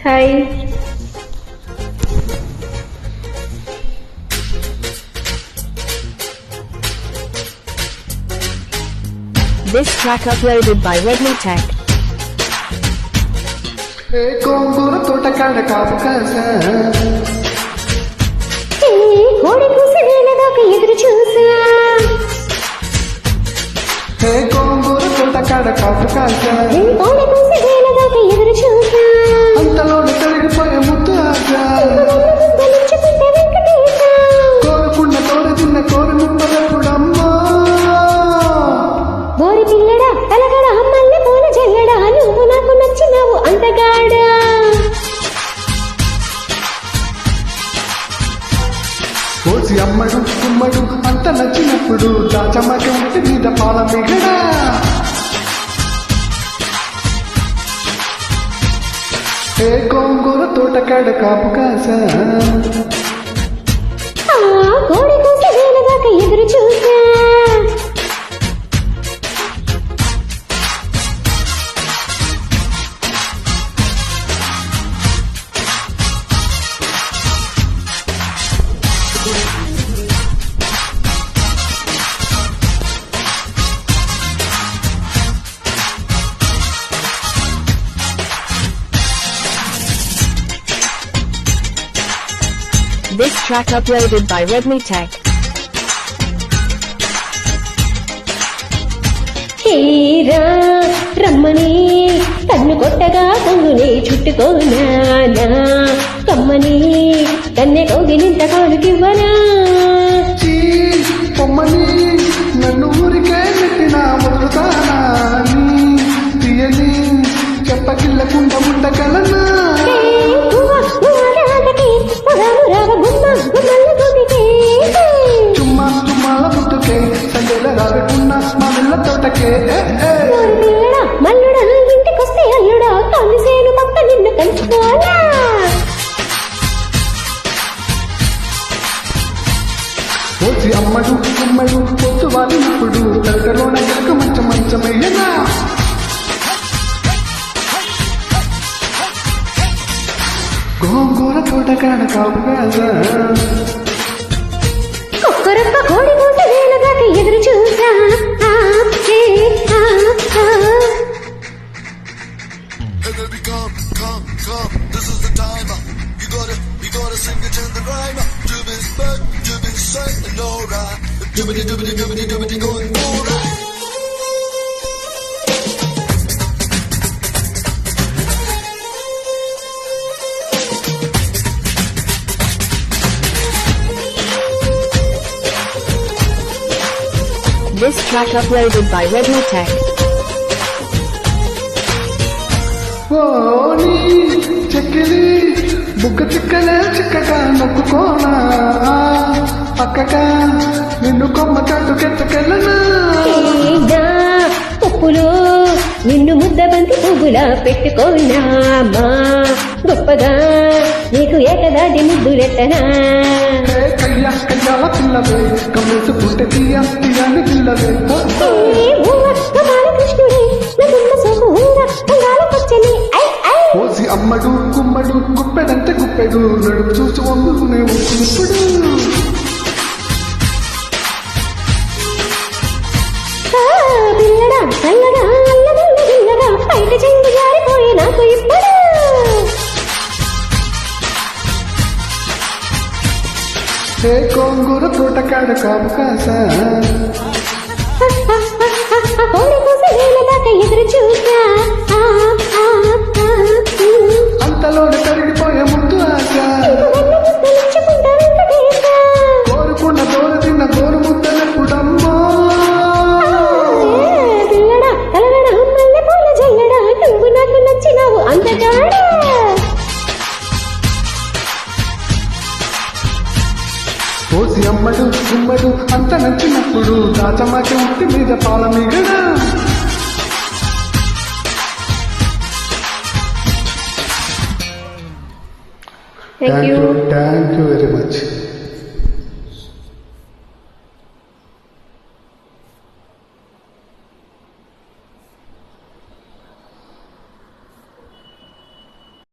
Hi. This track uploaded by Redmi Tech. గోంగూర తోటకాడ కాపు కాసా కోడి కూసనేదాకా ఎదురు చూసా. గోంగూర తోటకాడ కాపు కాసా కోడి కూసనేదాకా ఎదురు చూసా. అంతలో కరిగిపోయే ముద్దు ఆశా కోరుకున్న కోరి తిన్న కోరి ముప్పలప్పుడమ్మా గోరి పిల్లడా తలగడ అమ్మల్ని పూల జల్లడా నువ్వు నాకు నచ్చినావు అంతగాడా. కోసి అమ్మడు కుమ్మడు అంత నచ్చినప్పుడు దాచమ్మకి ఉంటే మీద పాల మిగడా గోంగూర తోటకాడ కాపు కాసా కోడి కూసనేదాకా ఎదురు చూసా. This track uploaded by Redmi Tech. Hera రమ్మని కన్ను కొట్టగా కొంగుని చుట్టుకోనా కమ్మని కన్నె కౌగిలింత కాలుకివ్వనా. పొమ్మని నన్ను ఊరికే పెట్టినా మొదలుతానా తీయని చెప్పకిల్లకుండ ఉండగలనా చుమ్మా చుమ్మాల పుట్టుకే సందేల రాకున్న మా పిల్ల తోటకే మల్లుడా ఇంటికొస్తే అల్లుడా కలిసేను పక్క నిన్ను కలుసుకోవాలా. పోసి అమ్మడు కుమ్మడు పొత్తు వాలినప్పుడు తరగలోన గనక మంచం మంచమయ్యనా గోంగూర తోటకాడ కాపు కాసా ఒక్కరొక్క కోడి కూత వేలదాకా ఎదురు చూసా. Hey baby, come, this is the time. You gotta sing it in the rhyme. To be straight and alright. Doobity, going alright. This track uploaded by Redmi Tech. ఓని చెక్కిలి బుక్క చిక్కలే చిక్కగా నొక్కుకోనా పక్కగా నిన్ను కొమ్మ చాటుకెత్తుకెళ్ళనా. ఉప్పులో నిన్ను ముద్దబంతి పువ్వులా పెట్టుకోనామా గొప్పగా నీకు ఏకదాటి ముద్దులెట్టనా. కయ్యాల పిల్లవే కమ్మేసుకుంటే తీయాని పిల్లవే కృష్ణుడే నదున్న సోకు బంగాళ పచ్చని పోసి అమ్మడు కుమ్మడు గుప్పెడంటే గుప్పెడు నడుపు చూసి వంగుకునే ఇప్పుడు పిల్లడా చల్లగా అల్లదల్ల పిల్లగా బయట చెంగు జారిపోయి నాకు ఇప్పుడు. గోంగూర తోటకాడ కాపు కాసా కోడి కూసనేదాకా ఎదురు చూసా. అంతలోనే కరిగిపోయే ముద్దు ఆశ కోరుకున్న తోడు తిన్న కోరు ముద్దలప్పుడమ్మో పిల్లడా తలగడ మల్లె పూల జల్లడా నువ్వు నాకు నచ్చినావు అంతగాడా. పోసి అమ్మడు గుమ్మడు అంత నచ్చినప్పుడు దాచమాకి ఉట్టి మీద పాల మిగడా. Thank you very much.